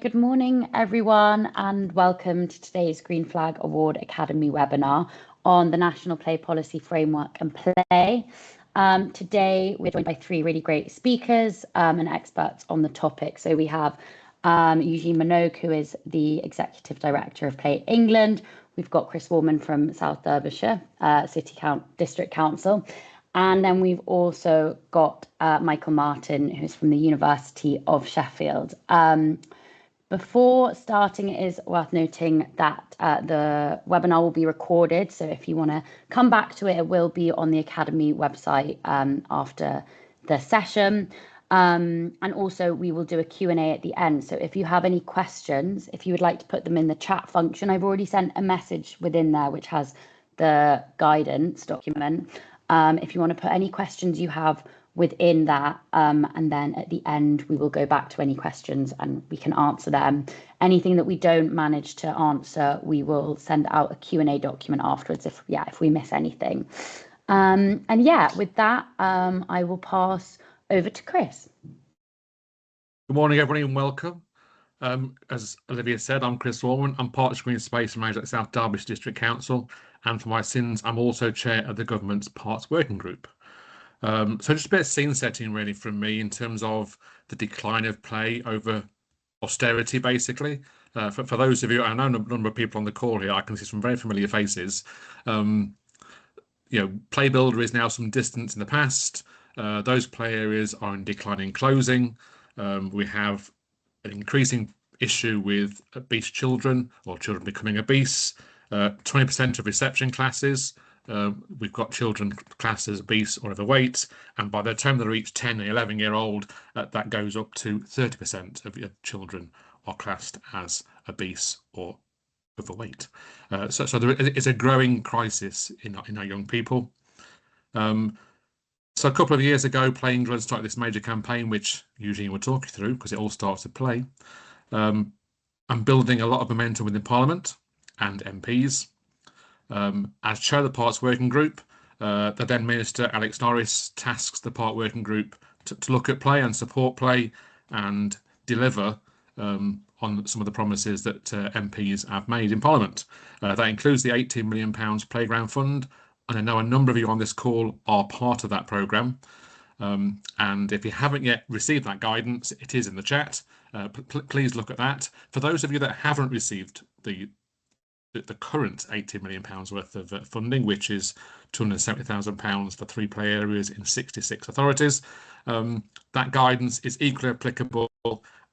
Good morning, everyone, and welcome to today's Green Flag Award Academy webinar on the National Play Policy Framework and Play. Today, we're joined by three really great speakers and experts on the topic. So we have Eugene Minogue, who is the Executive Director of Play England. We've got Chris Warman from South Derbyshire District Council. And then we've also got Michael Martin, who's from the University of Sheffield. Before starting, it is worth noting that the webinar will be recorded. So if you want to come back to it, it will be on the Academy website after the session. And also we will do a Q&A at the end. So if you have any questions, if you would like to put them in the chat function, I've already sent a message within there, which has the guidance document. If you want to put any questions you have within that, and then at the end we will go back to any questions and we can answer them. Anything that we don't manage to answer, we will send out a Q&A document afterwards if we miss anything. With that, I will pass over to Chris. Good morning, everybody, and welcome. As Olivia said, I'm Chris Warman. I'm Parks, Green Space Manager at South Derbyshire District Council, and for my sins, I'm also chair of the government's Parks Working Group. So just a bit of scene setting really from me in terms of the decline of play over austerity, basically. For those of you, I know a number of people on the call here, I can see some very familiar faces. Play Builder is now some distance in the past. Those play areas are in declining closing. We have an increasing issue with obese children or children becoming obese. 20% of reception classes, we've got children classed as obese or overweight, and by the time they reach 10 and 11-year-old, that goes up to 30% of your children are classed as obese or overweight. So there is a growing crisis in our young people. So a couple of years ago, Play England started this major campaign, which Eugene will talk you through because it all starts at Play. I'm building a lot of momentum within Parliament and MPs. As chair of the Parks Working Group, the then Minister Alex Norris tasks the Park Working Group to look at play and support play and deliver on some of the promises that MPs have made in Parliament. That includes the £18 million Playground Fund, and I know a number of you on this call are part of that programme. And if you haven't yet received that guidance, it is in the chat. Please look at that. For those of you that haven't received the current £80 million worth of funding, which is £270,000 for 3 play areas in 66 authorities. That guidance is equally applicable,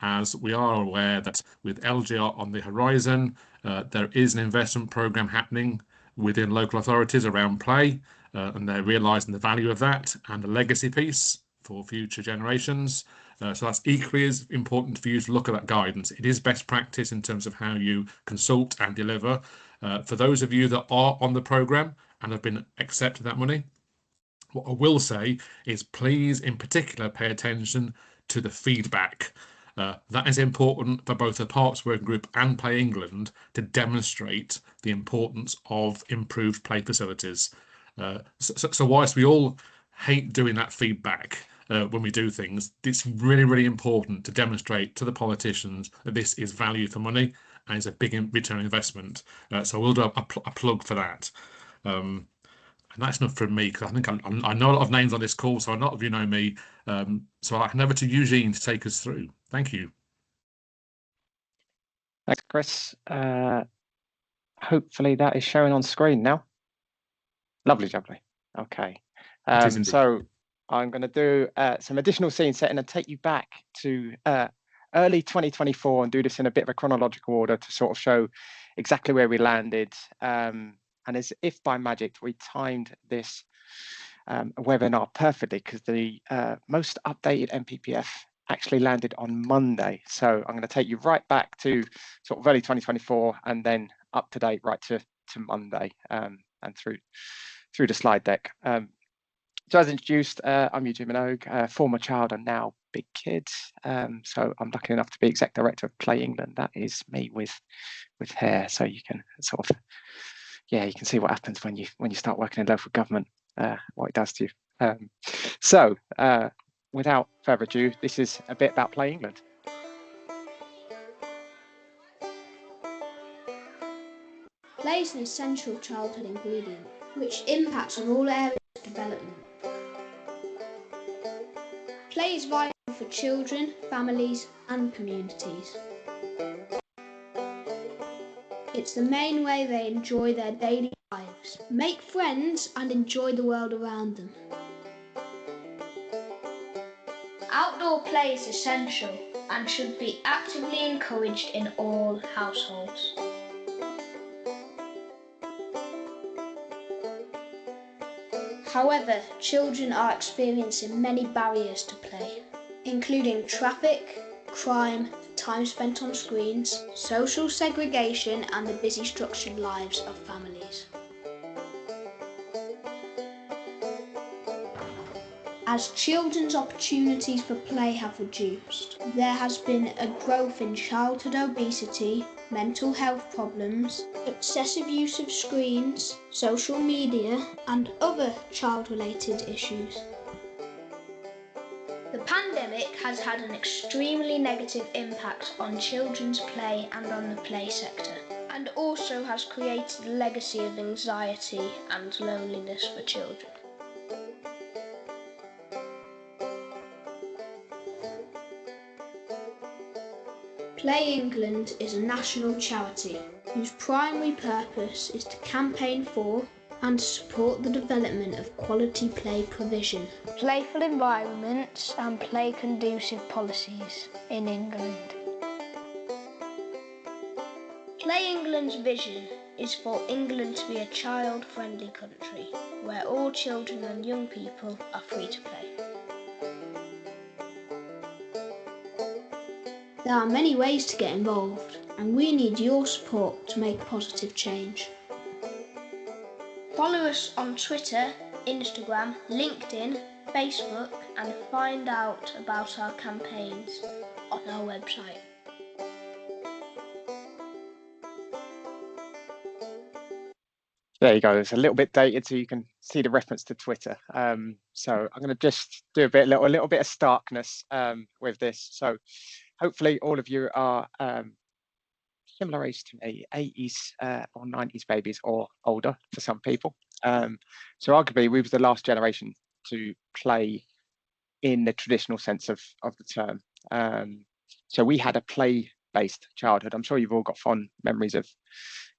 as we are aware that with LGR on the horizon, there is an investment programme happening within local authorities around play, and they're realising the value of that and the legacy piece for future generations. So that's equally as important for you to look at that guidance. It is best practice in terms of how you consult and deliver. For those of you that are on the programme and have been accepted that money, what I will say is please in particular pay attention to the feedback. That is important for both the Parks Working Group and Play England to demonstrate the importance of improved play facilities. So whilst we all hate doing that feedback, when we do things, it's really, really important to demonstrate to the politicians that this is value for money and is a big return on investment. So we'll do a plug for that. And that's enough from me, because I think I know a lot of names on this call, so a lot of you know me. So I'll hand over to Eugene to take us through. Thank you. Thanks, Chris. Hopefully that is showing on screen now. Lovely. Okay. So I'm going to do some additional scene setting and take you back to early 2024 and do this in a bit of a chronological order to sort of show exactly where we landed. And as if by magic, we timed this webinar perfectly, because the most updated NPPF actually landed on Monday. So I'm going to take you right back to sort of early 2024 and then up to date right to Monday and through the slide deck. So as introduced, I'm Eugene Minogue, former child and now big kid. So I'm lucky enough to be Exec Director of Play England. That is me with hair. So you can sort of, you can see what happens when you start working in local government, what it does to you. So without further ado, this is a bit about Play England. Play is an essential childhood ingredient, which impacts on all areas of development. Play is vital for children, families and communities. It's the main way they enjoy their daily lives, make friends and enjoy the world around them. Outdoor play is essential and should be actively encouraged in all households. However, children are experiencing many barriers to play, including traffic, crime, time spent on screens, social segregation and the busy structured lives of families. As children's opportunities for play have reduced, there has been a growth in childhood obesity, mental health problems, excessive use of screens, social media, and other child-related issues. The pandemic has had an extremely negative impact on children's play and on the play sector, and also has created a legacy of anxiety and loneliness for children. Play England is a national charity whose primary purpose is to campaign for and support the development of quality play provision, playful environments and play-conducive policies in England. Play England's vision is for England to be a child-friendly country where all children and young people are free to play. There are many ways to get involved, and we need your support to make positive change. Follow us on Twitter, Instagram, LinkedIn, Facebook, and find out about our campaigns on our website. There you go. It's a little bit dated, so you can see the reference to Twitter. So I'm going to just do a little bit of starkness with this. So hopefully all of you are similar age to me, 80s or 90s babies or older for some people. So arguably we was the last generation to play in the traditional sense of the term. So we had a play-based childhood. I'm sure you've all got fond memories of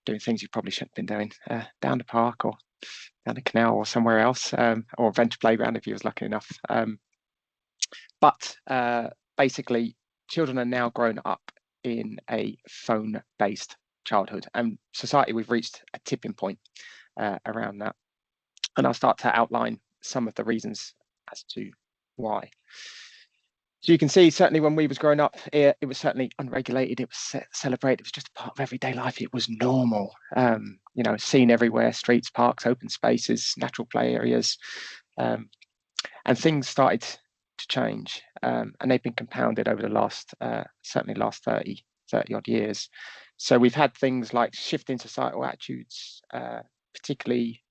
doing things you probably shouldn't have been doing, down the park or down the canal or somewhere else, or Venture Playground if you was lucky enough. But basically, children are now grown up in a phone-based childhood, and society, we've reached a tipping point around that. And I'll start to outline some of the reasons as to why. So you can see, certainly when we was growing up, it was certainly unregulated, it was celebrated, it was just a part of everyday life, it was normal, seen everywhere, streets, parks, open spaces, natural play areas, and things started to change, and they've been compounded over the last 30 odd years. So we've had things like shifting societal attitudes, particularly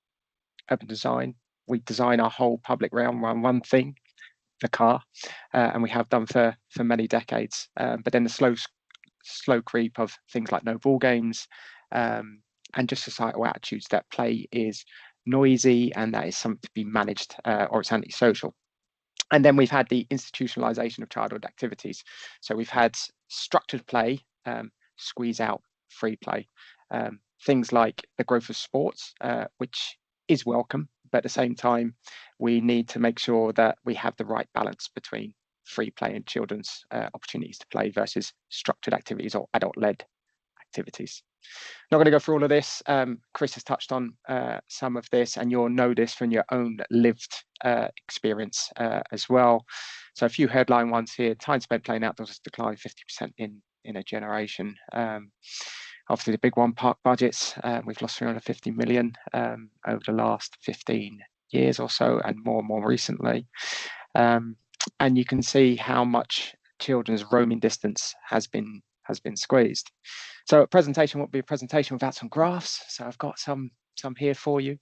urban design. We design our whole public realm around one thing, the car, and we have done for many decades. But then the slow creep of things like no ball games, and just societal attitudes that play is noisy and that is something to be managed, or it's antisocial. And then we've had the institutionalization of childhood activities. So we've had structured play squeeze out free play. Things like the growth of sports, which is welcome, but at the same time, we need to make sure that we have the right balance between free play and children's opportunities to play versus structured activities or adult-led activities. Not going to go through all of this. Chris has touched on some of this, and you'll know this from your own lived experience as well. So a few headline ones here. Time spent playing outdoors has declined 50% in a generation. Obviously, the big one, park budgets. We've lost 350 million over the last 15 years or so, and more recently. And you can see how much children's roaming distance has been squeezed. So a presentation won't be a presentation without some graphs. So I've got some here for you.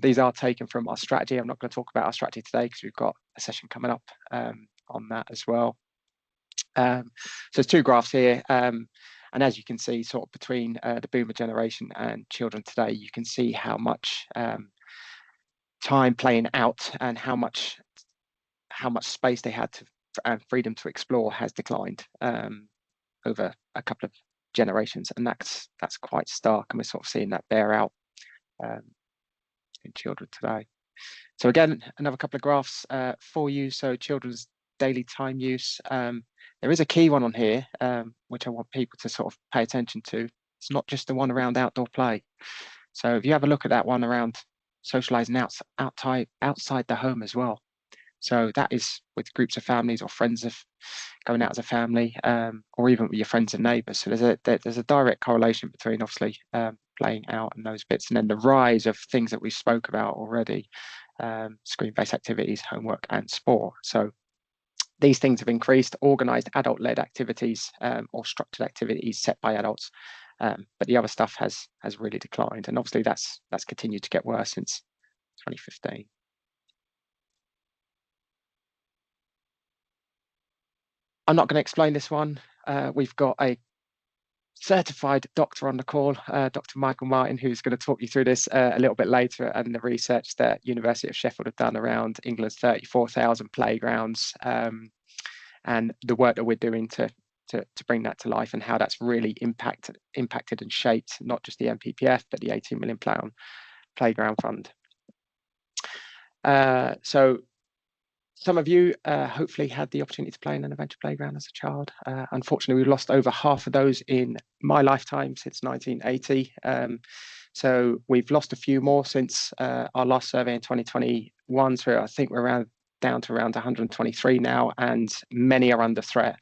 These are taken from our strategy. I'm not going to talk about our strategy today because we've got a session coming up on that as well. So there's two graphs here. And as you can see, sort of between the boomer generation and children today, you can see how much time playing out and how much space they had and freedom to explore has declined over a couple of generations, and that's quite stark, and we're sort of seeing that bear out in children today. So again, another couple of graphs for you. So children's daily time use. There is a key one on here, which I want people to sort of pay attention to. It's not just the one around outdoor play. So if you have a look at that one around socializing outside the home as well. So that is with groups of families or friends of going out as a family, or even with your friends and neighbours. So there's a direct correlation between obviously playing out and those bits, and then the rise of things that we spoke about already, screen-based activities, homework, and sport. So these things have increased, organised adult-led activities or structured activities set by adults, but the other stuff has really declined, and obviously that's continued to get worse since 2015. I'm not going to explain this one. We've got a certified doctor on the call, Dr. Michael Martin, who's going to talk you through this a little bit later, and the research that University of Sheffield have done around England's 34,000 playgrounds, and the work that we're doing to bring that to life, and how that's really impacted and shaped not just the NPPF, but the £18 million playground fund. So some of you hopefully had the opportunity to play in an adventure playground as a child. Unfortunately, we've lost over half of those in my lifetime since 1980. So we've lost a few more since our last survey in 2021. So I think we're down to around 123 now, and many are under threat.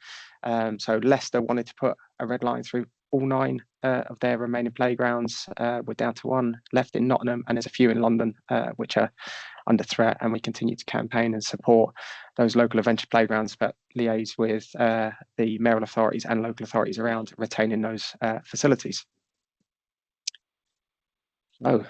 So Leicester wanted to put a red line through all 9 of their remaining playgrounds. We're down to 1 left in Nottingham, and there's a few in London which are under threat, and we continue to campaign and support those local adventure playgrounds, but liaise with the mayoral authorities and local authorities around retaining those facilities. So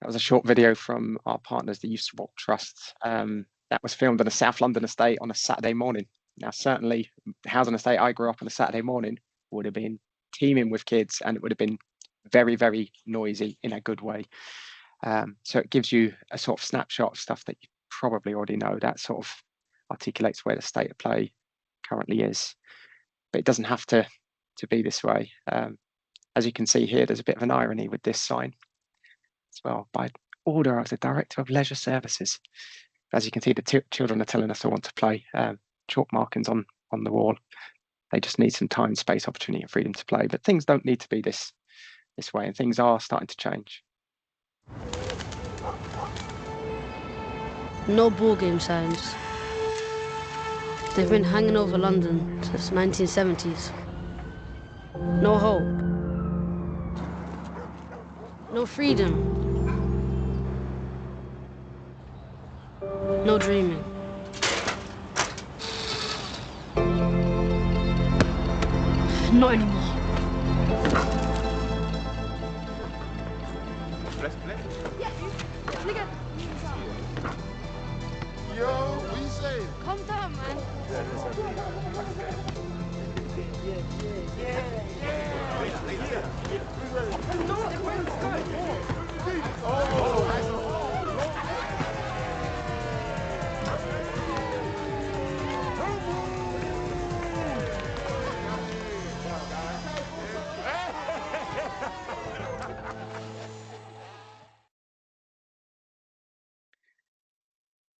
that was a short video from our partners, the Youth Sport Trust, that was filmed on a South London estate on a Saturday morning. Now, certainly, the housing estate I grew up on a Saturday morning would have been teeming with kids, and it would have been very, very noisy in a good way. So it gives you a sort of snapshot of stuff that you probably already know. That sort of articulates where the state of play currently is. But it doesn't have to be this way. As you can see here, there's a bit of an irony with this sign as well, by order of the Director of Leisure Services. As you can see, the children are telling us they want to play. Chalk markings on the wall. They just need some time, space, opportunity, and freedom to play. But things don't need to be this way, and things are starting to change. No ball game signs. They've been hanging over London since the 1970s. No hope. No freedom. No dreaming. Not anymore. Yo, what you say? Calm down, man.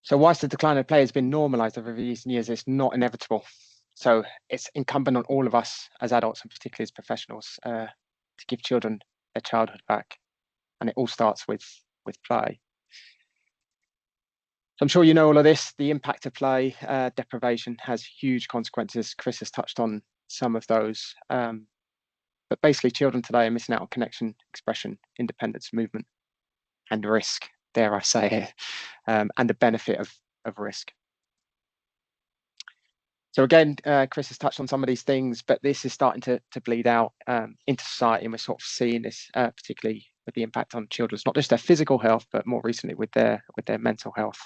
So whilst the decline of play has been normalised over recent years, it's not inevitable. So it's incumbent on all of us as adults and particularly as professionals to give children their childhood back. And it all starts with play. So I'm sure you know all of this. The impact of play deprivation has huge consequences. Chris has touched on some of those. But basically, children today are missing out on connection, expression, independence, movement, and risk, dare I say it, and the benefit of risk. So again, Chris has touched on some of these things, but this is starting to bleed out into society, and we're sort of seeing this particularly with the impact on children's, not just their physical health, but more recently with their mental health.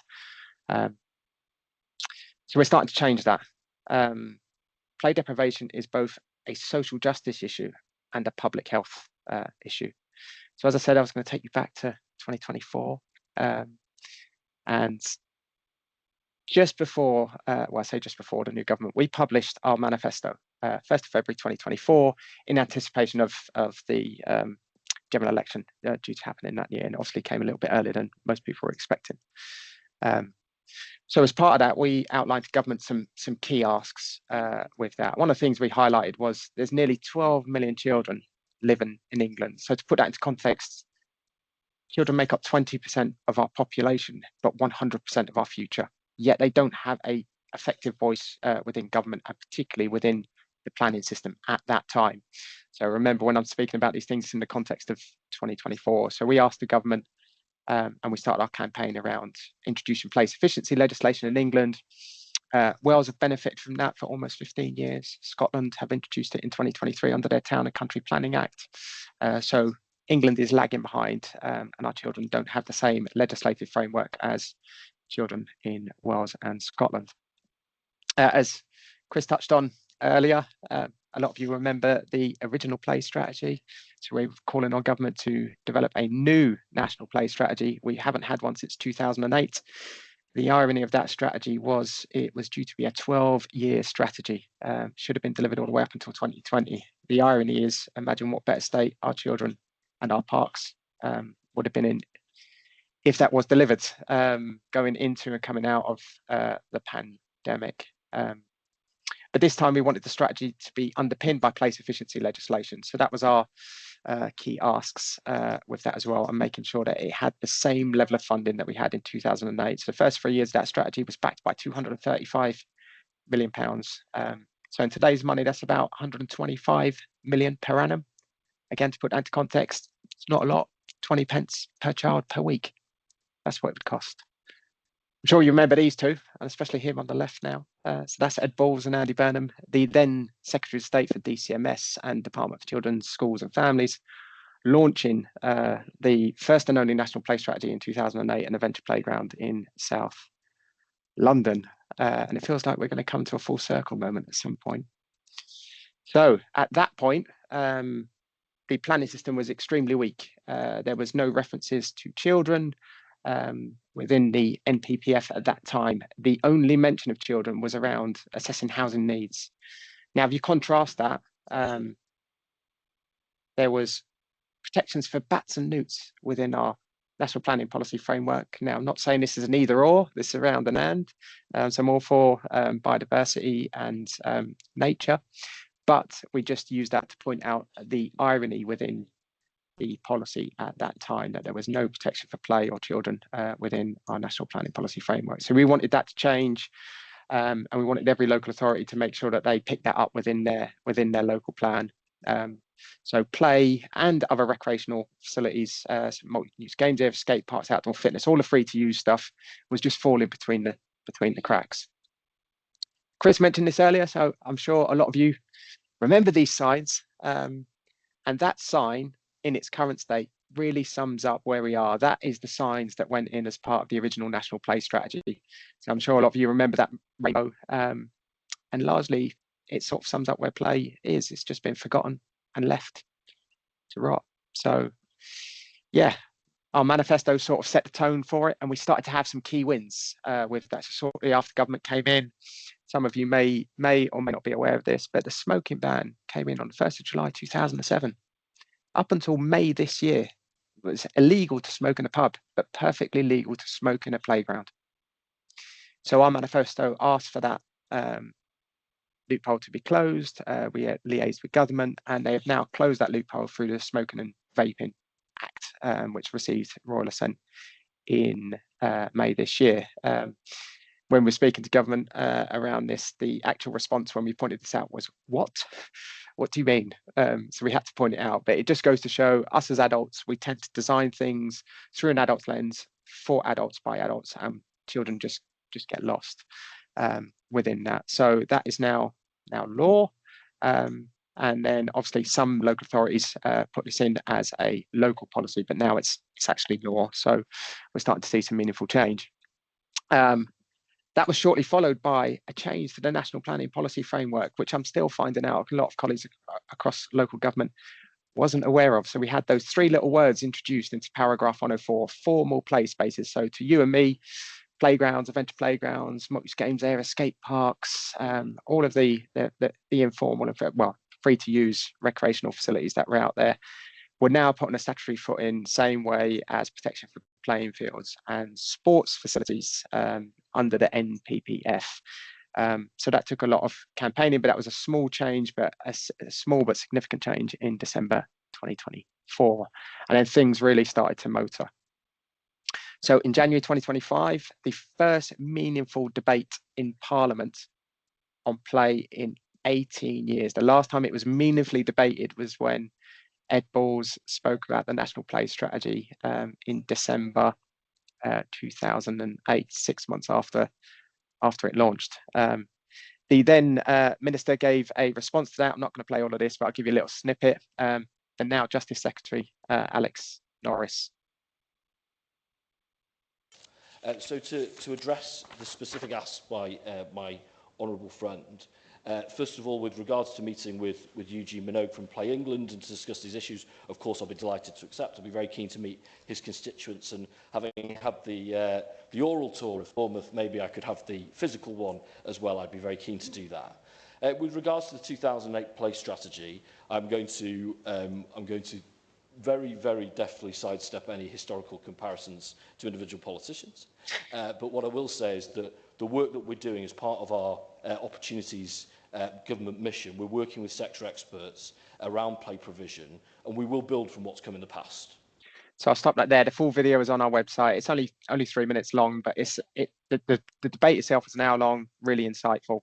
So we're starting to change that. Play deprivation is both a social justice issue and a public health issue. So as I said, I was going to take you back to 2024, and just before, well, I say just before the new government, we published our manifesto, 1st of February 2024, in anticipation of the general election due to happen in that year, and obviously came a little bit earlier than most people were expecting. So as part of that, we outlined to government some key asks with that. One of the things we highlighted was there's nearly 12 million children living in England. So to put that into context, children make up 20% of our population, but 100% of our future. Yet they don't have a effective voice within government, and particularly within the planning system at that time. So remember, when I'm speaking about these things in the context of 2024, so we asked the government, and we started our campaign around introducing play sufficiency legislation in England. Wales have benefited from that for almost 15 years. Scotland have introduced it in 2023 under their Town and Country Planning Act. So England is lagging behind, and our children don't have the same legislative framework as children in Wales and Scotland. As Chris touched on earlier, a lot of you remember the original play strategy. So we're calling on government to develop a new national play strategy. We haven't had one since 2008. The irony of that strategy was it was due to be a 12-year strategy, should have been delivered all the way up until 2020. The irony is, imagine what better state our children and our parks would have been in if that was delivered, going into and coming out of the pandemic. But this time we wanted the strategy to be underpinned by play sufficiency legislation. So that was our key asks with that as well, and making sure that it had the same level of funding that we had in 2008. So the first 3 years, that strategy was backed by £235 million. So in today's money, that's about 125 million per annum. Again, to put that into context, it's not a lot, 20 pence per child per week. That's what it would cost. I'm sure you remember these two, and especially him on the left now. So that's Ed Balls and Andy Burnham, the then Secretary of State for DCMS and Department for Children, Schools and Families, launching the first and only national play strategy in 2008, an adventure playground in South London. And it feels like we're going to come to a full circle moment at some point. So at that point, the planning system was extremely weak. There was no references to children within the NPPF at that time. The only mention of children was around assessing housing needs. Now, if you contrast that, there was protections for bats and newts within our national planning policy framework. Now, I'm not saying this is an either or, this is around and. So I'm all for biodiversity and nature, but we just use that to point out the irony within the policy at that time, that there was no protection for play or children within our national planning policy framework. So we wanted that to change, and we wanted every local authority to make sure that they pick that up within their local plan. So play and other recreational facilities, multi-use games areas, skate parks, outdoor fitness, all the free to use stuff was just falling between the cracks. Chris mentioned this earlier, so I'm sure a lot of you remember these signs, and that sign in its current state really sums up where we are. That is the signs that went in as part of the original national play strategy. So I'm sure a lot of you remember that rainbow, and largely it sort of sums up where play is. It's just been forgotten and left to rot. So yeah, our manifesto sort of set the tone for it, and we started to have some key wins with that. So shortly after government came in, some of you may or may not be aware of this, but the smoking ban came in on the 1st of July 2007. Up until May this year, it was illegal to smoke in a pub, but perfectly legal to smoke in a playground. So our manifesto asked for that loophole to be closed. We liaised with government, and they have now closed that loophole through the Smoking and Vaping Act, which received royal assent in May this year. When we're speaking to government around this, the actual response when we pointed this out was, what? What do you mean? So we had to point it out, but it just goes to show us as adults, we tend to design things through an adult's lens for adults by adults, and children just get lost within that. So that is now law. And then obviously some local authorities put this in as a local policy, but now it's actually law. So we're starting to see some meaningful change. That was shortly followed by a change to the National Planning Policy Framework, which I'm still finding out a lot of colleagues across local government wasn't aware of. So we had those 3 little words introduced into paragraph 104, formal play spaces. So to you and me, playgrounds, adventure playgrounds, multi-use games areas, skate parks, all of the informal, well, free to use recreational facilities that were out there, we're now putting a statutory foot in, same way as protection for playing fields and sports facilities under the NPPF. So that took a lot of campaigning, but that was a small change, but a small but significant change in December 2024. And then things really started to motor. So in January 2025, the first meaningful debate in Parliament on play in 18 years. The last time it was meaningfully debated was when Ed Balls spoke about the National Play Strategy in December 2008, 6 months after it launched. The then minister gave a response to that. I'm not going to play all of this, but I'll give you a little snippet. And now Justice Secretary Alex Norris. So to address the specific ask by my honourable friend, first of all, with regards to meeting with Eugene Minogue from Play England and to discuss these issues, of course, I'll be delighted to accept. I'll be very keen to meet his constituents, and having had the oral tour of Bournemouth, maybe I could have the physical one as well. I'd be very keen to do that. With regards to the 2008 Play Strategy, I'm going to very, very deftly sidestep any historical comparisons to individual politicians. But what I will say is that the work that we're doing as part of our opportunities government mission, we're working with sector experts around play provision, and we will build from what's come in the past. So I'll stop that there. The full video is on our website. It's only 3 minutes long, but the debate itself is an hour long, really insightful.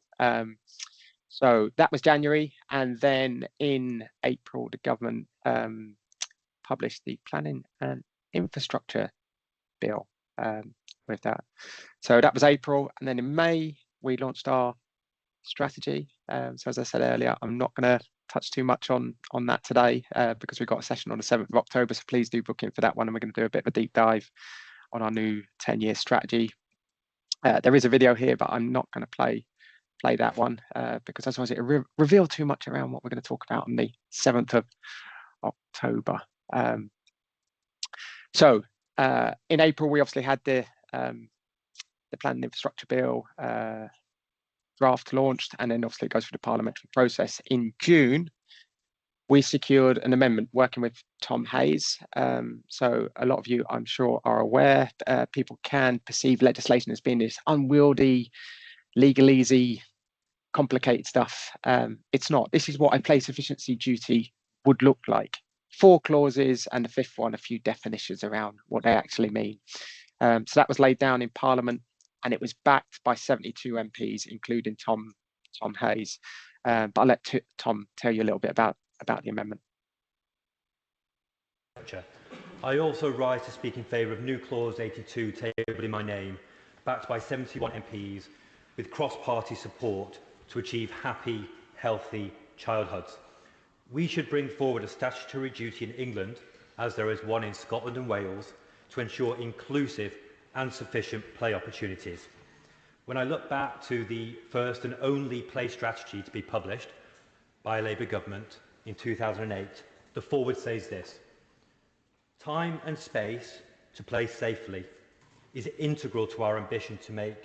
So that was January, and then in April, the government published the Planning and Infrastructure Bill with that. So that was April, and then in May we launched our strategy. So as I said earlier, I'm not going to touch too much on that today because we've got a session on the 7th of October, so please do book in for that one, and we're going to do a bit of a deep dive on our new 10-year strategy. There is a video here, but I'm not going to play that one because otherwise it reveal too much around what we're going to talk about on the 7th of October. So in April, we obviously had the Planning Infrastructure Bill draft launched, and then obviously it goes through the parliamentary process. In June, we secured an amendment working with Tom Hayes. So a lot of you, I'm sure, are aware people can perceive legislation as being this unwieldy, legalese, complicated stuff. It's not. This is what a play sufficiency duty would look like. 4 clauses, and the 5th one, a few definitions around what they actually mean. So that was laid down in Parliament, and it was backed by 72 MPs, including Tom Hayes. But I'll let Tom tell you a little bit about the amendment. I also rise to speak in favour of new clause 82 tabled in my name, backed by 71 MPs with cross-party support to achieve happy, healthy childhoods. We should bring forward a statutory duty in England, as there is one in Scotland and Wales, to ensure inclusive and sufficient play opportunities. When I look back to the first and only play strategy to be published by a Labour government in 2008, the foreword says this: "Time and space to play safely is integral to our ambition to make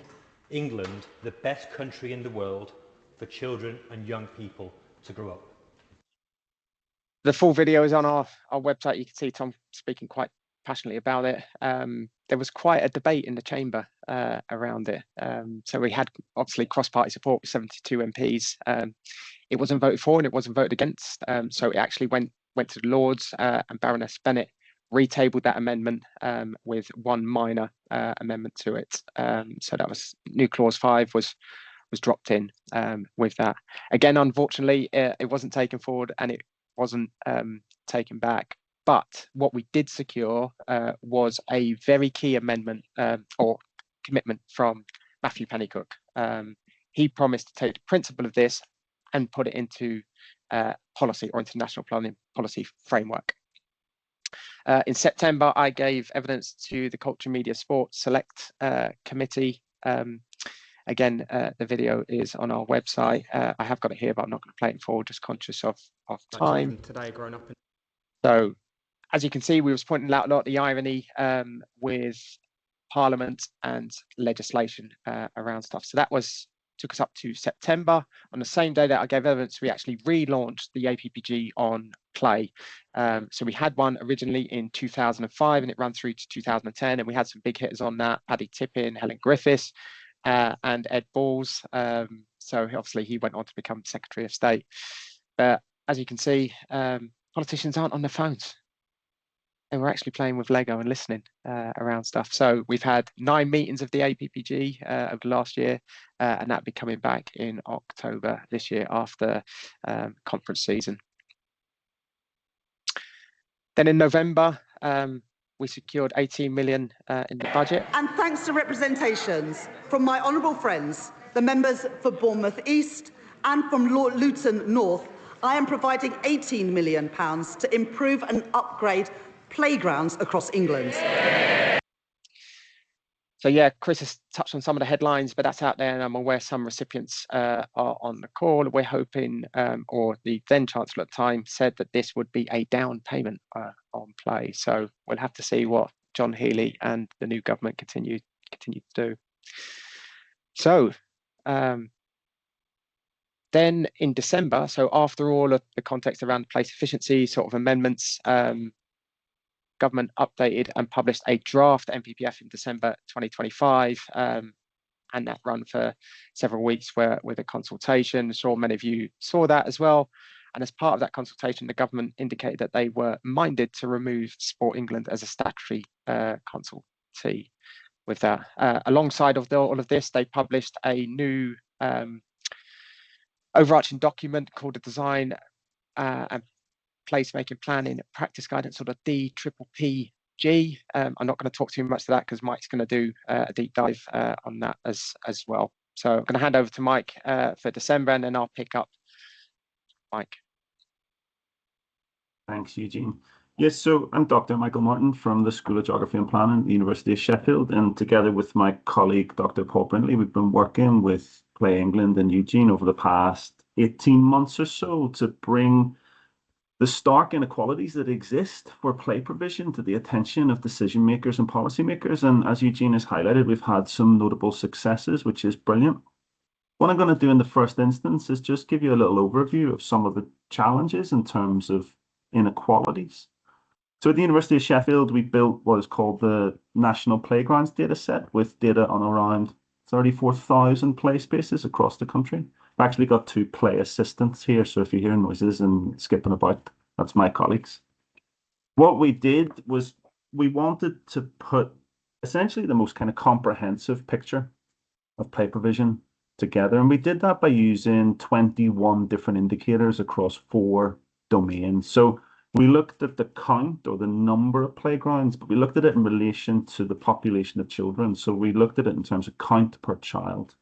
England the best country in the world for children and young people to grow up." The full video is on our website. You can see Tom speaking quite passionately about it. there was quite a debate in the chamber around it. So we had obviously cross-party support with 72 MPs. It wasn't voted for and it wasn't voted against. So it actually went to the Lords, and Baroness Bennett retabled that amendment with one minor amendment to it. So that was new clause 5 was dropped in with that. Again, unfortunately, it wasn't taken forward and it wasn't taken back. But what we did secure was a very key amendment or commitment from Matthew Pennycook. He promised to take the principle of this and put it into policy or international planning policy framework. In September, I gave evidence to the Culture, Media, Sport Select Committee. Again, the video is on our website. I have got it here, but I'm not going to play it forward, just conscious of time. Today, growing up in So, as you can see, we was pointing out a lot of the irony with Parliament and legislation around stuff. So that took us up to September. On the same day that I gave evidence, we actually relaunched the APPG on Play. So we had one originally in 2005 and it ran through to 2010, and we had some big hitters on that: Paddy Tippin, Helen Griffiths, and Ed Balls. So obviously he went on to become Secretary of State. But as you can see, politicians aren't on their phones. And we're actually playing with Lego and listening around stuff. So we've had 9 meetings of the APPG over the last year, and that'll be coming back in October this year after conference season. Then in November, we secured 18 million in the budget. And thanks to representations from my honourable friends, the members for Bournemouth East and from Luton North, I am providing £18 million to improve and upgrade playgrounds across England. So yeah, Chris has touched on some of the headlines, but that's out there, and I'm aware some recipients are on the call. We're hoping, or the then Chancellor at the time said that this would be a down payment on Play. So we'll have to see what John Healey and the new government continue to do. So then in December, so after all of the context around place efficiency sort of amendments, government updated and published a draft NPPF in December 2025, and that ran for several weeks with a consultation. I'm sure many of you saw that as well. And as part of that consultation, the government indicated that they were minded to remove Sport England as a statutory consultee with that. Alongside of all of this, they published a new overarching document called the Design and Placemaking Planning Practice Guidance, or the DPPG. I'm not going to talk too much to that because Mike's going to do a deep dive on that as well. So I'm going to hand over to Mike for December, and then I'll pick up Mike. Thanks, Eugene. Yes, so I'm Dr. Michael Martin from the School of Geography and Planning at the University of Sheffield, and together with my colleague, Dr. Paul Brindley, we've been working with Play England and Eugene over the past 18 months or so to bring the stark inequalities that exist for play provision to the attention of decision makers and policymakers. And as Eugene has highlighted, we've had some notable successes, which is brilliant. What I'm going to do in the first instance is just give you a little overview of some of the challenges in terms of inequalities. So at the University of Sheffield, we built what is called the National Playgrounds data set with data on around 34,000 play spaces across the country. I've actually got 2 play assistants here, so if you hear noises and skipping about, that's my colleagues. What we did was we wanted to put essentially the most kind of comprehensive picture of play provision together, and we did that by using 21 different indicators across 4 domains. So we looked at the count or the number of playgrounds, but we looked at it in relation to the population of children. So we looked at it in terms of count per child.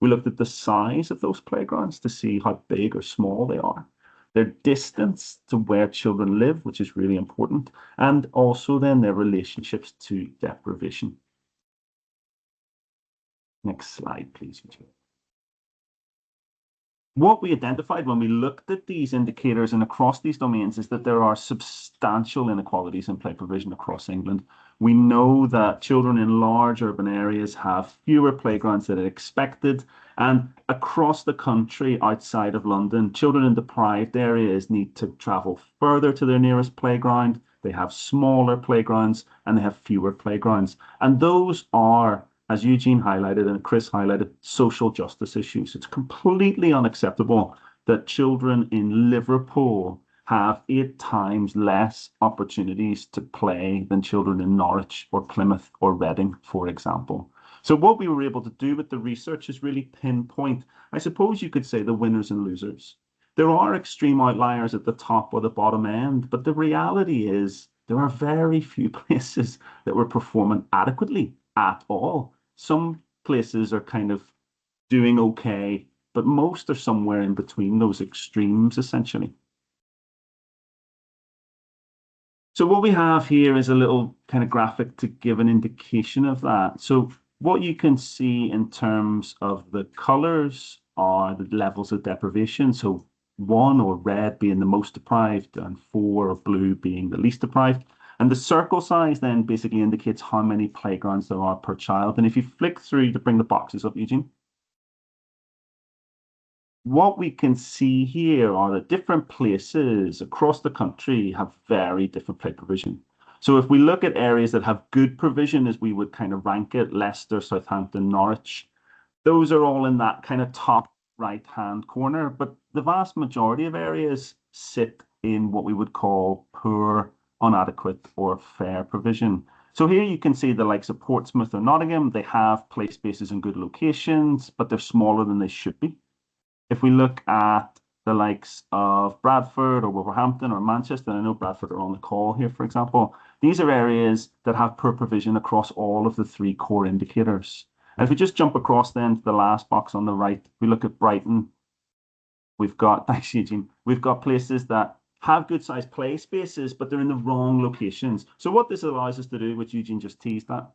We looked at the size of those playgrounds to see how big or small they are, their distance to where children live, which is really important, and also then their relationships to deprivation. Next slide, please. What we identified when we looked at these indicators and across these domains is that there are substantial inequalities in play provision across England. We know that children in large urban areas have fewer playgrounds than expected, and across the country outside of London, children in deprived areas need to travel further to their nearest playground. they have smaller playgrounds, and they have fewer playgrounds. And those are, as Eugene highlighted and Chris highlighted, social justice issues. It's completely unacceptable that children in Liverpool have 8 times less opportunities to play than children in Norwich or Plymouth or Reading, for example. So what we were able to do with the research is really pinpoint, I suppose you could say, the winners and losers. There are extreme outliers at the top or the bottom end, but the reality is there are very few places that were performing adequately at all. Some places are kind of doing okay, but most are somewhere in between those extremes, essentially. So what we have here is a little kind of graphic to give an indication of that. So what you can see in terms of the colors are the levels of deprivation. So 1 or red being the most deprived and 4 or blue being the least deprived. And the circle size then basically indicates how many playgrounds there are per child. And if you flick through to bring the boxes up, Eugene, what we can see here are that different places across the country have very different play provision. So if we look at areas that have good provision, as we would kind of rank it, Leicester, Southampton, Norwich, those are all in that kind of top right-hand corner. But the vast majority of areas sit in what we would call poor, inadequate, or fair provision. So here you can see the likes of Portsmouth or Nottingham, they have play spaces in good locations, but they're smaller than they should be. If we look at the likes of Bradford or Wolverhampton or Manchester, and I know Bradford are on the call here, for example, these are areas that have poor provision across all of the 3 core indicators. And if we just jump across then to the last box on the right, we look at Brighton. We've got, thanks Eugene, we've got places that have good sized play spaces, but they're in the wrong locations. So what this allows us to do, which Eugene just teased at,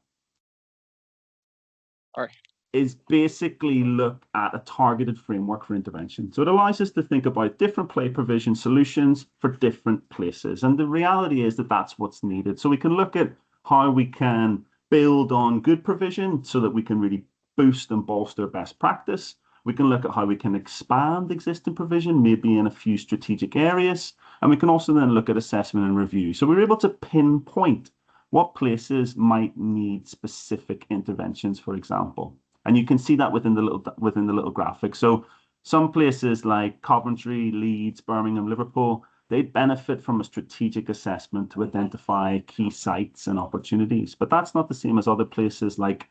is basically look at a targeted framework for intervention. So it allows us to think about different play provision solutions for different places. And the reality is that that's what's needed. So we can look at how we can build on good provision so that we can really boost and bolster best practice. We can look at how we can expand existing provision, maybe in a few strategic areas. And we can also then look at assessment and review. So we're able to pinpoint what places might need specific interventions, for example. And you can see that within the little graphic. So some places like Coventry, Leeds, Birmingham, Liverpool, they benefit from a strategic assessment to identify key sites and opportunities. But that's not the same as other places like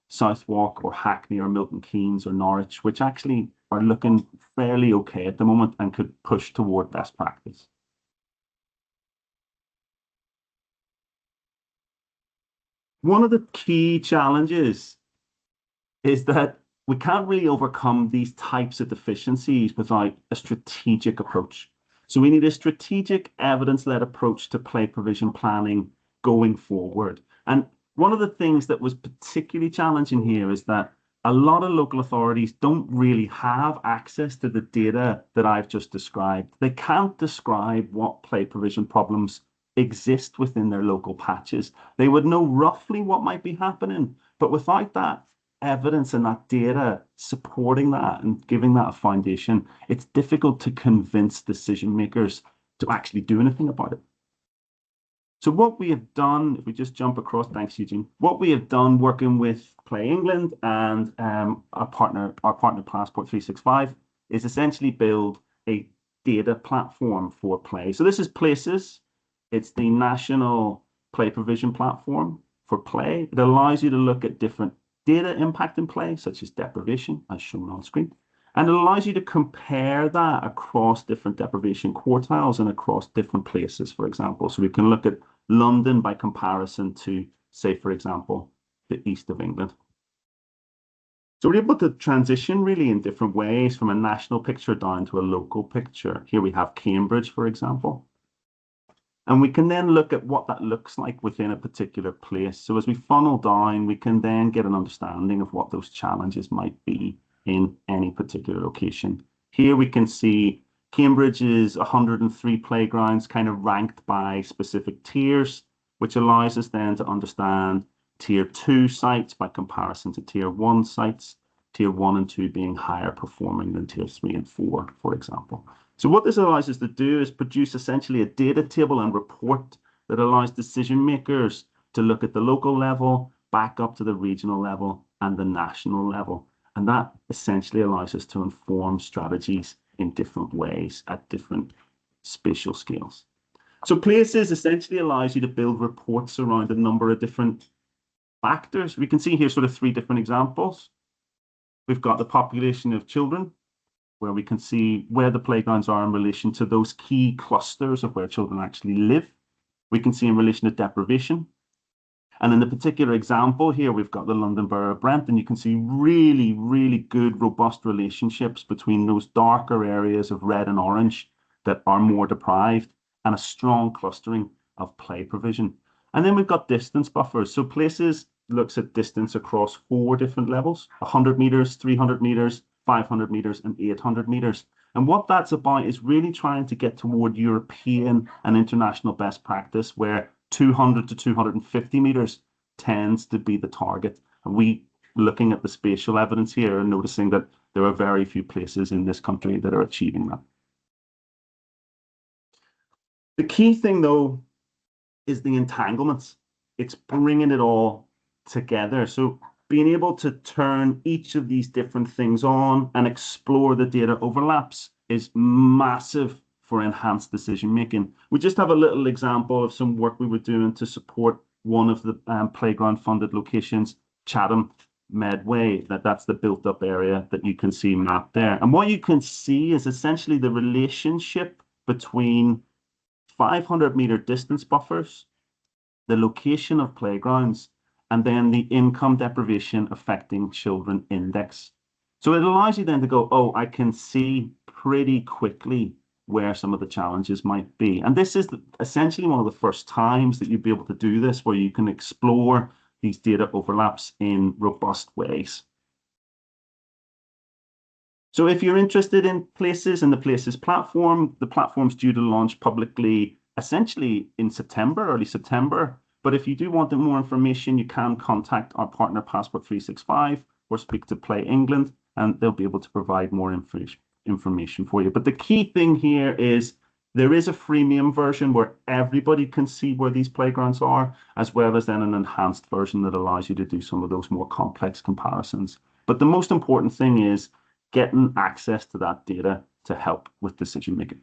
Southwark or Hackney or Milton Keynes or Norwich, which actually are looking fairly okay at the moment and could push toward best practice. One of the key challenges is that we can't really overcome these types of deficiencies without a strategic approach. So we need a strategic evidence-led approach to play provision planning going forward. And one of the things that was particularly challenging here is that a lot of local authorities don't really have access to the data that I've just described. They can't describe what play provision problems exist within their local patches. They would know roughly what might be happening, but without that evidence and that data supporting that and giving that a foundation, it's difficult to convince decision makers to actually do anything about it. So what we have done, if we just jump across, thanks Eugene, what we have done working with Play England and our partner Passport 365 is essentially build a data platform for play. So this is Places. It's the national play provision platform for play. It allows you to look at different data impact in play, such as deprivation, as shown on screen. And it allows you to compare that across different deprivation quartiles and across different places, for example. So we can look at London by comparison to, say, for example, the east of England. So we're able to transition really in different ways from a national picture down to a local picture. Here we have Cambridge, for example. And we can then look at what that looks like within a particular place. So as we funnel down, we can then get an understanding of what those challenges might be in any particular location. Here we can see Cambridge's 103 playgrounds kind of ranked by specific tiers, which allows us then to understand tier 2 sites by comparison to tier 1 sites, tier 1 and 2 being higher performing than tier 3 and 4, for example. So what this allows us to do is produce essentially a data table and report that allows decision makers to look at the local level, back up to the regional level and the national level. And that essentially allows us to inform strategies in different ways at different spatial scales. So Places essentially allows you to build reports around a number of different factors. We can see here sort of 3 different examples. We've got the population of children, where we can see where the playgrounds are in relation to those key clusters of where children actually live. We can see in relation to deprivation. And in the particular example here, we've got the London Borough of Brent, and you can see really, really good, robust relationships between those darker areas of red and orange that are more deprived, and a strong clustering of play provision. And then we've got distance buffers. So Places looks at distance across 4 different levels: 100 meters, 300 meters, 500 meters, and 800 meters. And what that's about is really trying to get toward European and international best practice, where 200 to 250 meters tends to be the target. And we, looking at the spatial evidence here, are noticing that there are very few places in this country that are achieving that. The key thing, though, is the entanglements. It's bringing it all together. So being able to turn each of these different things on and explore the data overlaps is massive for enhanced decision making. We just have a little example of some work we were doing to support one of the playground funded locations, Chatham Medway. That's the built up area that you can see mapped there. And what you can see is essentially the relationship between 500-meter distance buffers, the location of playgrounds, and then the income deprivation affecting children index. So it allows you then to go, oh, I can see pretty quickly where some of the challenges might be. And this is essentially one of the first times that you'll be able to do this, where you can explore these data overlaps in robust ways. So if you're interested in Places and the Places platform, the platform's due to launch publicly essentially in September, early September. But if you do want more information, you can contact our partner Passport 365 or speak to Play England, and they'll be able to provide more information for you. But the key thing here is there is a freemium version where everybody can see where these playgrounds are, as well as then an enhanced version that allows you to do some of those more complex comparisons. But the most important thing is getting access to that data to help with decision making.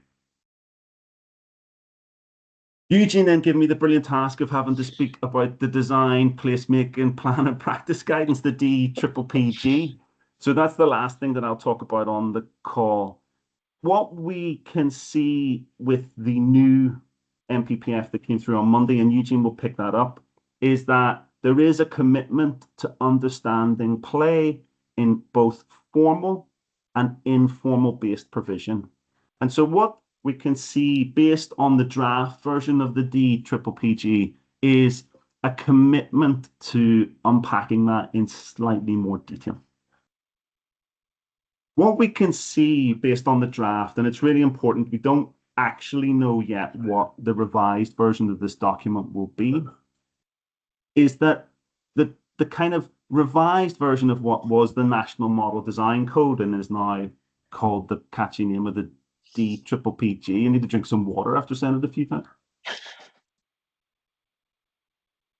Eugene then gave me the brilliant task of having to speak about the design, placemaking, plan and practice guidance, the DPPG. So that's the last thing that I'll talk about on the call. What we can see with the new NPPF that came through on Monday, and Eugene will pick that up, is that there is a commitment to understanding play in both formal and informal based provision. And so what we can see based on the draft version of the DPPG is a commitment to unpacking that in slightly more detail. What we can see based on the draft, and it's really important, we don't actually know yet what the revised version of this document will be, is that the kind of revised version of what was the National Model Design Code and is now called the catchy name of the DPPG. You need to drink some water after saying it a few times.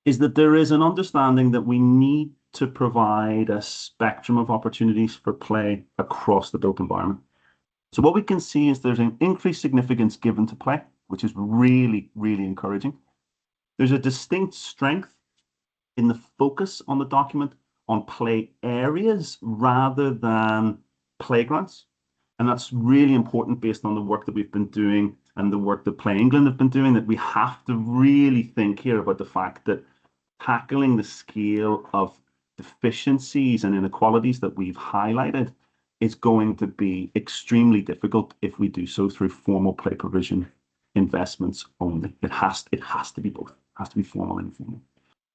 Is that there is an understanding that we need to provide a spectrum of opportunities for play across the built environment. So what we can see is there's an increased significance given to play, which is really, really encouraging. There's a distinct strength in the focus on the document on play areas rather than playgrounds. And that's really important based on the work that we've been doing and the work that Play England have been doing, that we have to really think here about the fact that tackling the scale of deficiencies and inequalities that we've highlighted is going to be extremely difficult if we do so through formal play provision investments only. It has to be both. It has to be formal and informal.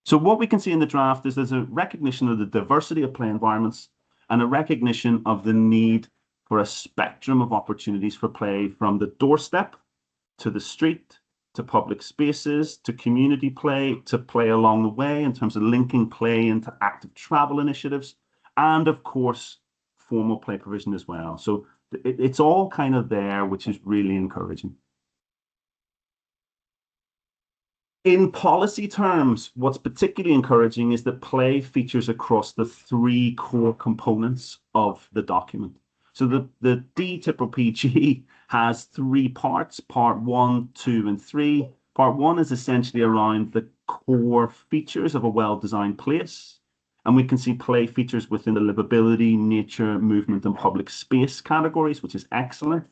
So what we can see in the draft is there's a recognition of the diversity of play environments and a recognition of the need for a spectrum of opportunities for play, from the doorstep to the street, to public spaces, to community play, to play along the way in terms of linking play into active travel initiatives, and of course, formal play provision as well. So it's all kind of there, which is really encouraging. In policy terms, what's particularly encouraging is that play features across the three core components of the document. So the DPPG has three parts, part 1, 2, and 3. Part 1 is essentially around the core features of a well-designed place. And we can see play features within the livability, nature, movement, and public space categories, which is excellent.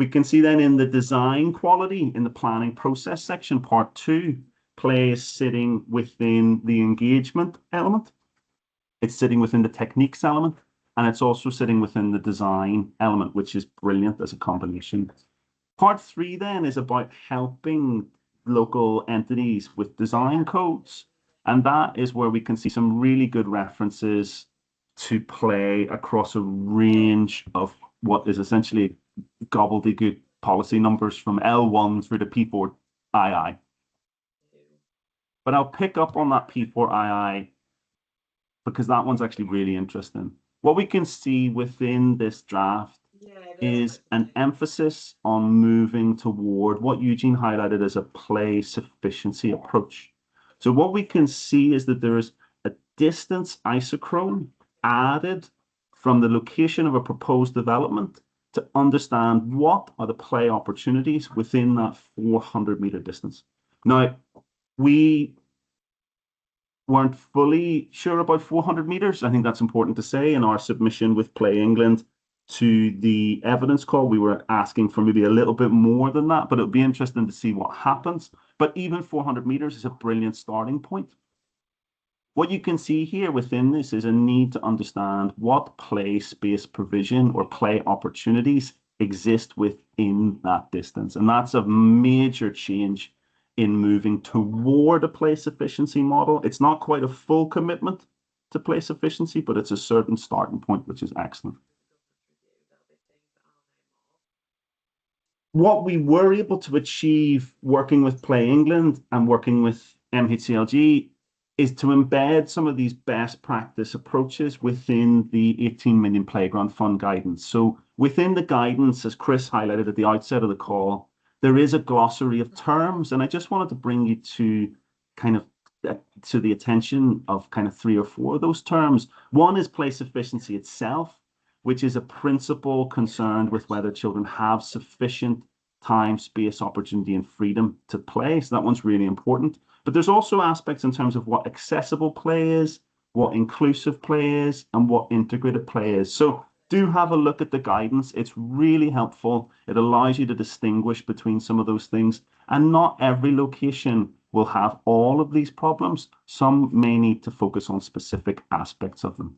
We can see then in the design quality in the planning process section, part 2, play is sitting within the engagement element. It's sitting within the techniques element, and it's also sitting within the design element, which is brilliant as a combination. Part 3 then is about helping local entities with design codes. And that is where we can see some really good references to play across a range of what is essentially gobbledygook policy numbers from L1 through to P4II. But I'll pick up on that P4II because that one's actually really interesting. What we can see within this draft is an emphasis on moving toward what Eugene highlighted as a play sufficiency approach. So what we can see is that there is a distance isochrone added from the location of a proposed development to understand what are the play opportunities within that 400-meter distance. Now, we weren't fully sure about 400 meters. I think that's important to say. In our submission with Play England to the evidence call, we were asking for maybe a little bit more than that, but it'll be interesting to see what happens. But even 400 meters is a brilliant starting point. What you can see here within this is a need to understand what play space provision or play opportunities exist within that distance. And that's a major change in moving toward a play sufficiency model. It's not quite a full commitment to play sufficiency, but it's a certain starting point, which is excellent. What we were able to achieve working with Play England and working with MHCLG is to embed some of these best practice approaches within the 18 million Playground Fund guidance. So within the guidance, as Chris highlighted at the outset of the call, there is a glossary of terms, and I just wanted to bring you to kind of to the attention of kind of 3 or 4 of those terms. One is play sufficiency itself, which is a principle concerned with whether children have sufficient time, space, opportunity, and freedom to play. So that one's really important. But there's also aspects in terms of what accessible play is, what inclusive play is, and what integrated play is. So do have a look at the guidance. It's really helpful. It allows you to distinguish between some of those things. And not every location will have all of these problems. Some may need to focus on specific aspects of them.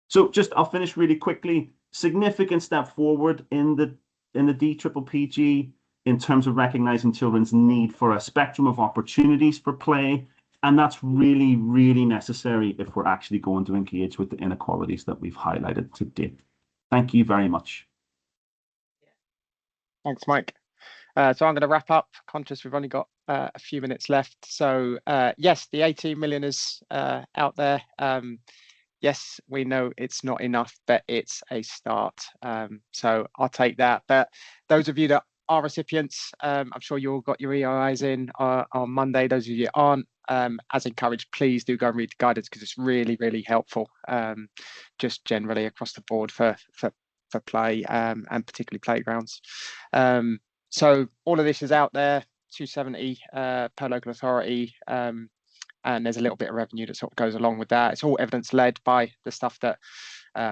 So I'll finish really quickly. Significant step forward in the DPPG in terms of recognizing children's need for a spectrum of opportunities for play. And that's really, really necessary if we're actually going to engage with the inequalities that we've highlighted today. Thank you very much. Thanks, Mike. So I'm going to wrap up, conscious we've only got a few minutes left. So yes, the 18 million is out there. Yes, we know it's not enough, but it's a start. So I'll take that. But those of you that are recipients, I'm sure you all got your EIs in on Monday. Those of you that aren't, as encouraged, please do go and read the guidance because it's really, really helpful, just generally across the board for play and particularly playgrounds. So all of this is out there, 270 per local authority. And there's a little bit of revenue that sort of goes along with that. It's all evidence led by the stuff that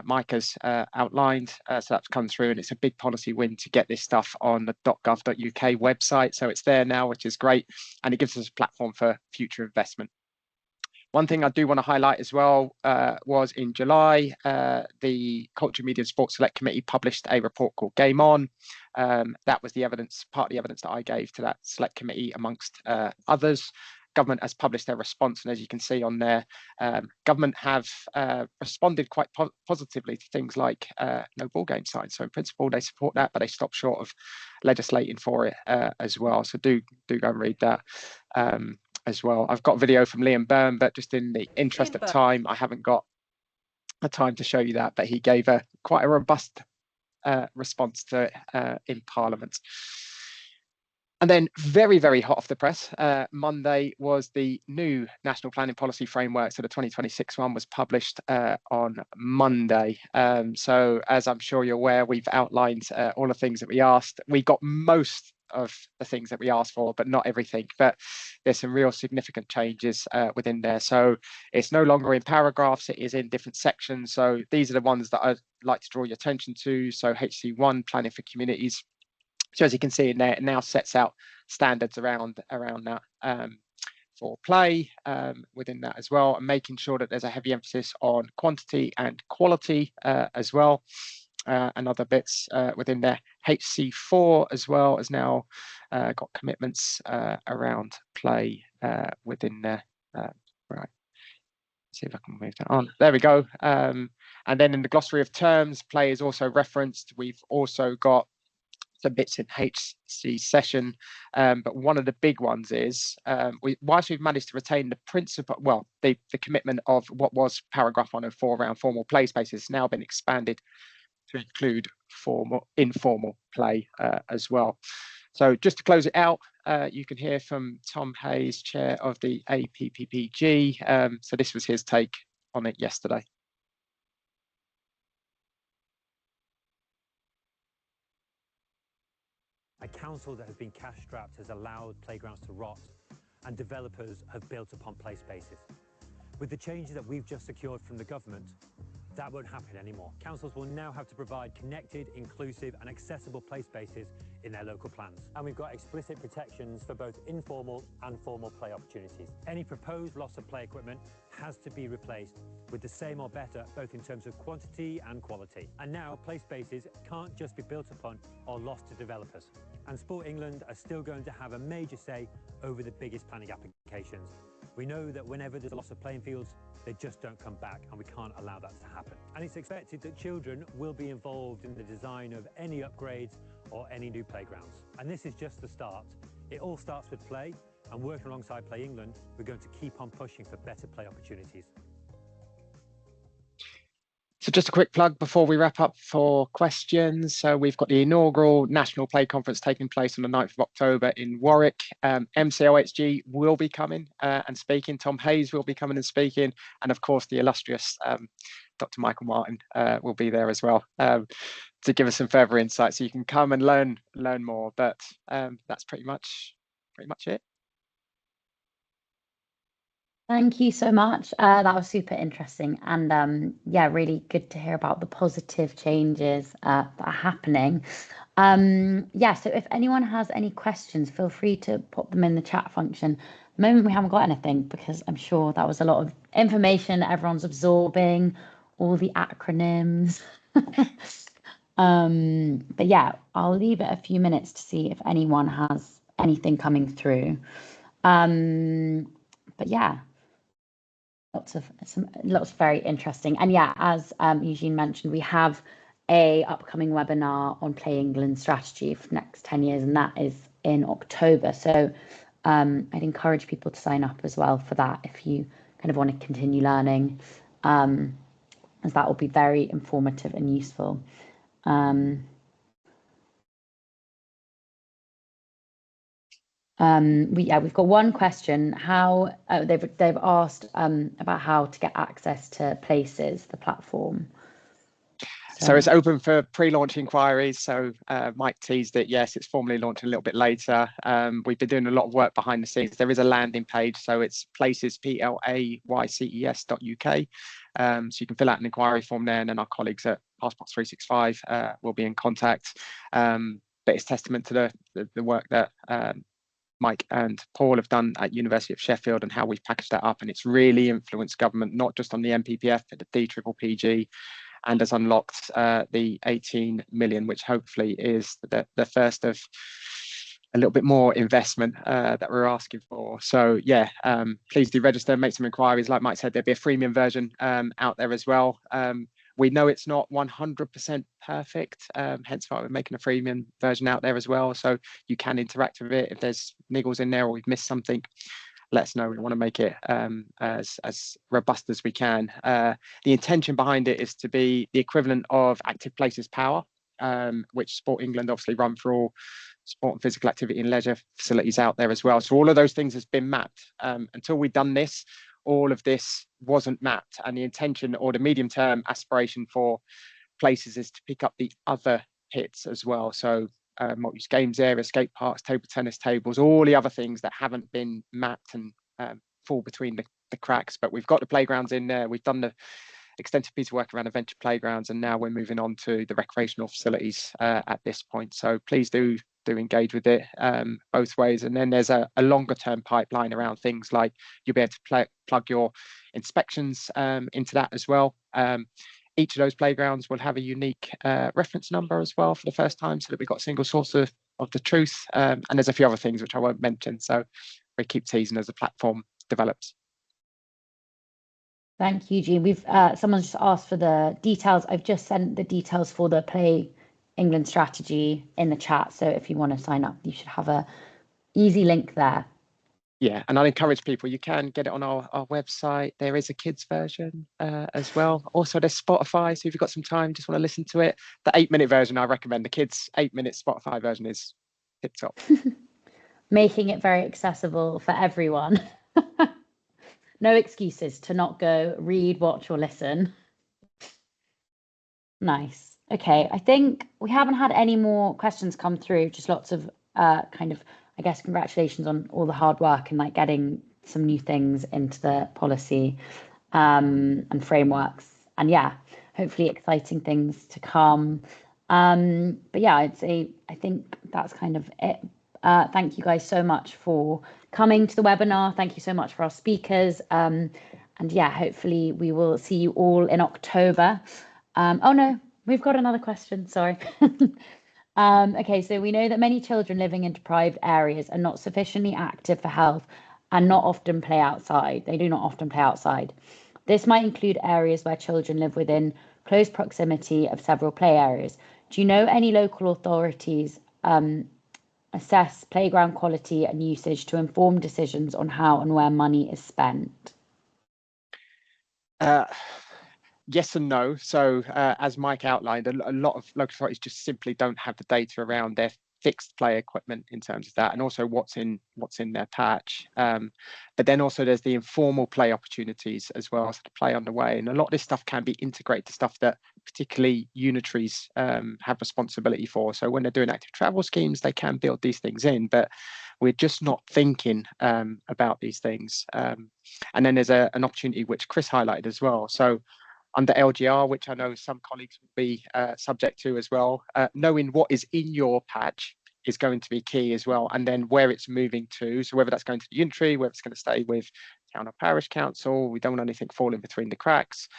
Mike has outlined. So that's come through, and it's a big policy win to get this stuff on the .gov.uk website. So it's there now, which is great. And it gives us a platform for future investment. One thing I do want to highlight as well was in July, the Culture, Media and Sports Select Committee published a report called Game On. That was the evidence, part of the evidence that I gave to that select committee amongst others. Government has published their response, and as you can see on there, government have responded quite positively to things like no ball game signs. So in principle, they support that, but they stop short of legislating for it as well. So do go and read that as well. I've got a video from Liam Byrne, but just in the interest of time, I haven't got the time to show you that, but he gave quite a robust response to it in Parliament. And then very, very hot off the press, Monday was the new National Planning Policy Framework. So the 2026 one was published on Monday. So as I'm sure you're aware, we've outlined all the things that we asked. We got most of the things that we asked for, but not everything. But there's some real significant changes within there. So it's no longer in paragraphs, it is in different sections. So these are the ones that I'd like to draw your attention to. So HC1, planning for communities. So as you can see in there, it now sets out standards around that for play within that as well, and making sure that there's a heavy emphasis on quantity and quality as well, and other bits within there. HC4 as well has now got commitments around play within there. Right. See if I can move that on. There we go. And then in the glossary of terms, play is also referenced. We've also got some bits in HC session, but one of the big ones is whilst we've managed to retain the principle, well, the commitment of what was paragraph 104 around formal play spaces has now been expanded to include informal play as well. So just to close it out, you can hear from Tom Hayes, chair of the APPPG. So this was his take on it yesterday. A council that has been cash-strapped has allowed playgrounds to rot, and developers have built upon play spaces. With the changes that we've just secured from the government, that won't happen anymore. Councils will now have to provide connected, inclusive and accessible play spaces in their local plans. And we've got explicit protections for both informal and formal play opportunities. Any proposed loss of play equipment has to be replaced with the same or better, both in terms of quantity and quality. And now play spaces can't just be built upon or lost to developers. And Sport England are still going to have a major say over the biggest planning applications. We know that whenever there's a loss of playing fields, they just don't come back, and we can't allow that to happen. And it's expected that children will be involved in the design of any upgrades or any new playgrounds. And this is just the start. It all starts with play, and working alongside Play England, we're going to keep on pushing for better play opportunities. So just a quick plug before we wrap up for questions. So we've got the inaugural National Play Conference taking place on the 9th of October in Warwick. MCOHG will be coming and speaking. Tom Hayes will be coming and speaking. And of course, the illustrious Dr. Michael Martin will be there as well to give us some further insight. So you can come and learn more. But that's pretty much it. Thank you so much. That was super interesting, and yeah, really good to hear about the positive changes that are happening. Yeah, so if anyone has any questions, feel free to pop them in the chat function. At the moment we haven't got anything because I'm sure that was a lot of information that everyone's absorbing, all the acronyms. But yeah, I'll leave it a few minutes to see if anyone has anything coming through. But yeah. Lots of very interesting. And yeah, as Eugene mentioned, we have a upcoming webinar on Play England strategy for the next 10 years, and that is in October. So I'd encourage people to sign up as well for that if you kind of want to continue learning, as that will be very informative and useful. We've got one question. How they've asked about how to get access to Places, the platform. So it's open for pre-launch inquiries. So Mike teased it. Yes, it's formally launching a little bit later. We've been doing a lot of work behind the scenes. There is a landing page, so it's places, PLAYCES.uk. So you can fill out an inquiry form there, and then our colleagues at Passport 365 will be in contact. But it's testament to the work that Mike and Paul have done at University of Sheffield and how we've packaged that up, and it's really influenced government, not just on the NPPF, but the DPPG, and has unlocked the 18 million, which hopefully is the first of a little bit more investment that we're asking for. So yeah, please do register, make some inquiries. Like Mike said, there'll be a freemium version out there as well. We know it's not 100% perfect, hence why we're making a freemium version out there as well. So you can interact with it. If there's niggles in there or we've missed something, let us know. We want to make it as robust as we can. The intention behind it is to be the equivalent of Active Places Power. which Sport England obviously run for all sport and physical activity and leisure facilities out there as well. So all of those things has been mapped. Until we've done this, all of this wasn't mapped, and the intention or the medium-term aspiration for places is to pick up the other hits as well. So multi-use games area, skate parks, table tennis tables, all the other things that haven't been mapped and fall between the cracks. But we've got the playgrounds in there. We've done the extensive piece of work around adventure playgrounds, and now we're moving on to the recreational facilities at this point. So please do engage with it both ways. And then there's a longer term pipeline around things like you'll be able to plug your inspections into that as well. Each of those playgrounds will have a unique reference number as well for the first time, so that we've got a single source of the truth. And there's a few other things which I won't mention. So we keep teasing as the platform develops. Thank you, Eugene. We've someone's just asked for the details. I've just sent the details for the Play England strategy in the chat. So if you want to sign up, you should have a easy link there. Yeah, and I'll encourage people, you can get it on our website. There is a kids version as well. Also, there's Spotify. So if you've got some time, just want to listen to it. The 8-minute version, I recommend. The kids 8-minute Spotify version is tip top. Making it very accessible for everyone. No excuses to not go read, watch, or listen. Nice. Okay, I think we haven't had any more questions come through. Just lots of kind of, I guess, congratulations on all the hard work and like getting some new things into the policy and frameworks. And yeah, hopefully exciting things to come. But yeah, I'd say I think that's kind of it. Thank you guys so much for coming to the webinar. Thank you so much for our speakers. And yeah, hopefully we will see you all in October. Oh no, we've got another question, sorry. Okay, so we know that many children living in deprived areas are not sufficiently active for health and not often play outside. They do not often play outside. This might include areas where children live within close proximity of several play areas. Do you know any local authorities assess playground quality and usage to inform decisions on how and where money is spent? Yes and no. So as Mike outlined, a lot of local authorities just simply don't have the data around their fixed play equipment in terms of that, and also what's in their patch. But then also there's the informal play opportunities as well, so the play underway, and a lot of this stuff can be integrated to stuff that particularly unitaries have responsibility for. So when they're doing active travel schemes, they can build these things in, but we're just not thinking about these things. And then there's an opportunity which Chris highlighted as well. So under LGR, which I know some colleagues will be subject to as well, knowing what is in your patch is going to be key as well, and then where it's moving to. So whether that's going to the unitary, whether it's going to stay with town or parish council, we don't want anything falling between the cracks.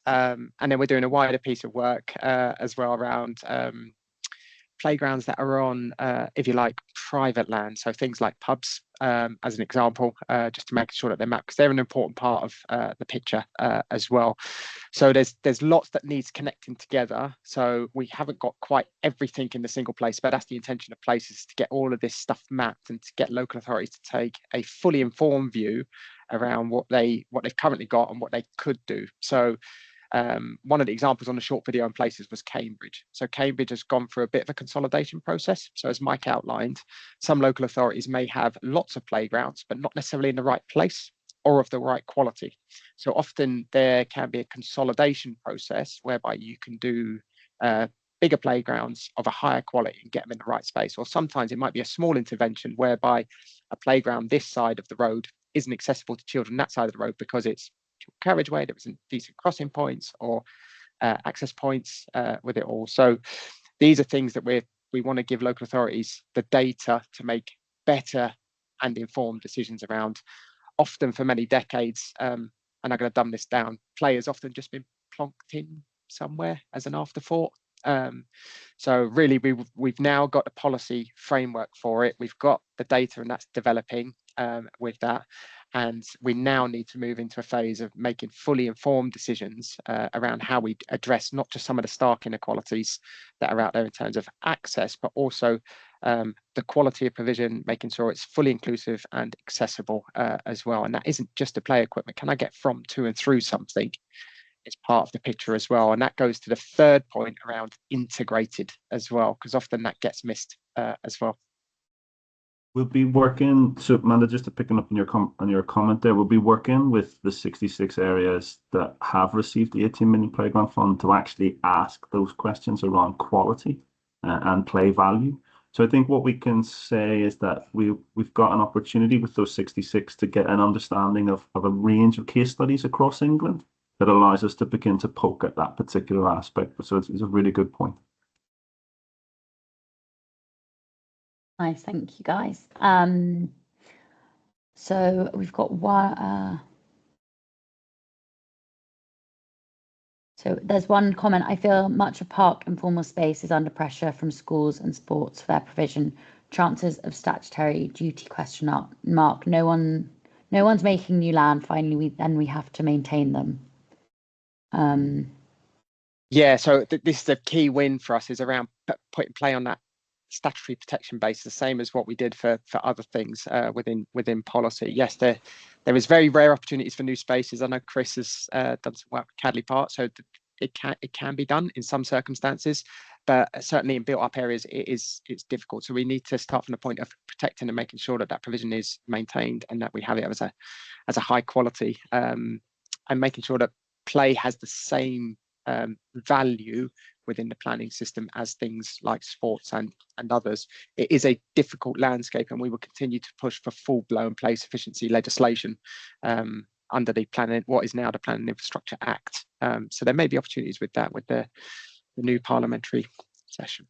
And then we're doing a wider piece of work as well around playgrounds that are on, if you like, private land. So things like pubs, as an example, just to make sure that they're mapped, because they're an important part of the picture as well. So there's lots that needs connecting together. So we haven't got quite everything in the single place, but that's the intention of places, to get all of this stuff mapped and to get local authorities to take a fully informed view around what they've currently got and what they could do. So one of the examples on the short video in places was Cambridge. So Cambridge has gone through a bit of a consolidation process. So as Mike outlined, some local authorities may have lots of playgrounds, but not necessarily in the right place or of the right quality. So often there can be a consolidation process whereby you can do bigger playgrounds of a higher quality and get them in the right space. Or sometimes it might be a small intervention whereby a playground this side of the road isn't accessible to children that side of the road because it's carriageway, there isn't decent crossing points or access points with it all. So these are things that we want to give local authorities the data to make better and informed decisions around. Often for many decades, and I'm going to dumb this down, play has often just been plonked in somewhere as an afterthought. So really we've now got a policy framework for it. We've got the data, and that's developing with that. And we now need to move into a phase of making fully informed decisions around how we address not just some of the stark inequalities that are out there in terms of access, but also the quality of provision, making sure it's fully inclusive and accessible as well. And that isn't just the play equipment. Can I get from, to, and through something is part of the picture as well. And that goes to the third point around integrated as well, because often that gets missed as well. We'll be working, so Amanda, just to picking up on your comment there, we'll be working with the 66 areas that have received the 18 million playground fund to actually ask those questions around quality and play value. So I think what we can say is that we've got an opportunity with those 66 to get an understanding of a range of case studies across England that allows us to begin to poke at that particular aspect. So it's a really good point. Nice, thank you guys. So we've got one. So there's one comment. I feel much of park and formal space is under pressure from schools and sports for their provision. Chances of statutory duty ? No one's making new land. Finally, we have to maintain them. Yeah, so this is a key win for us, is around putting play on that statutory protection base, the same as what we did for other things within policy. Yes, there is very rare opportunities for new spaces. I know Chris has done some work with Cadley Park, so it can be done in some circumstances, but certainly in built-up areas it's difficult. So we need to start from the point of protecting and making sure that provision is maintained and that we have it as a high quality, and making sure that play has the same value within the planning system as things like sports and others. It is a difficult landscape, and we will continue to push for full-blown play sufficiency legislation under what is now the Planning Infrastructure Act. So there may be opportunities with that, with the new parliamentary session.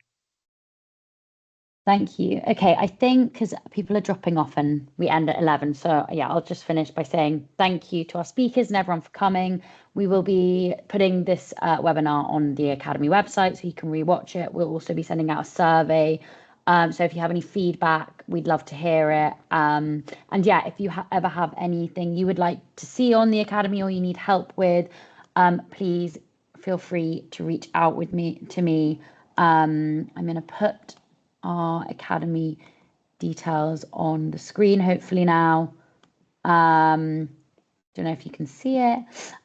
Thank you. Okay, I think because people are dropping off and we end at 11. So yeah, I'll just finish by saying thank you to our speakers and everyone for coming. We will be putting this webinar on the Academy website so you can rewatch it. We'll also be sending out a survey. So if you have any feedback, we'd love to hear it. And yeah, if you ever have anything you would like to see on the Academy or you need help with, please feel free to reach out to me. I'm going to put our Academy details on the screen hopefully now. Don't know if you can see it,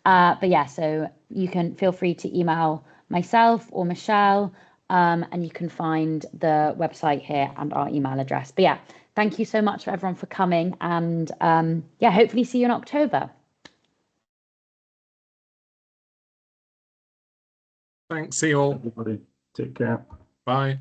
but yeah, so you can feel free to email myself or Michelle, and you can find the website here and our email address. But yeah, thank you so much for everyone for coming, and yeah, hopefully see you in October. Thanks, see you all. Everybody, take care. Bye.